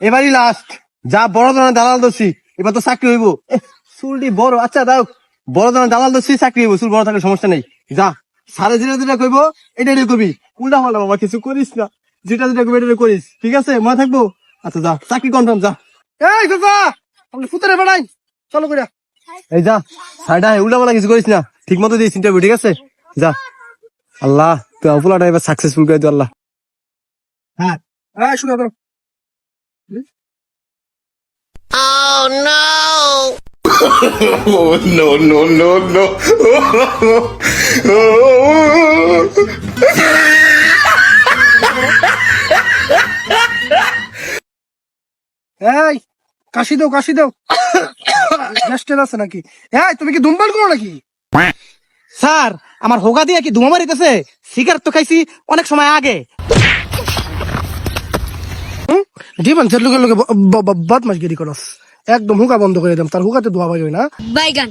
এবারই লাস্ট, যা বড় ধরনের দালাল দোষী, এবার তো চাকরি হইব। চুলটি বড়, আচ্ছা দাও, বড় ধরনের দালাল দোষী চাকরি হইব, চুল বড় থাকলে সমস্যা নেই। যা, সাড়ে যেটা কইব এটাই কবি, উল্টা পাল্টা বাবা কিছু করিস না, যেটা কবি এটা করিস, ঠিক আছে? মনে থাকবো। আচ্ছা যা, চাকরি কনফার্ম, যা। এই বাবা, আপনি ফুতারে বেড়াই, চলো কইরা। এই যা, সাইডা উল্টা পাল্টা কিছু করিস না, ঠিক মতো দিস ইন্টারভিউ, ঠিক আছে? যা। আল্লাহ, তুই অপুলাটা এবার সাকসেসফুল করে দিও আল্লাহ। হ্যাঁ, হ্যাঁ, শুনে দাও। Oh no! Oh, no, no, no, no. এই কাশি দাও, কাশি দাও। গ্যাস্টের আছে নাকি? এই তুমি কি ধূমপান করো নাকি? স্যার, আমার হোগা দিয়ে কি ধুমা মারিতেছে? সিগারেট তো খাইছি অনেক সময় আগে। জীবন লোকে লোকে বদমাস গিরি করস, একদম হুকা বন্ধ করে দিলাম, তার হুকাতে ধোয়া পাইবে না। Baigan!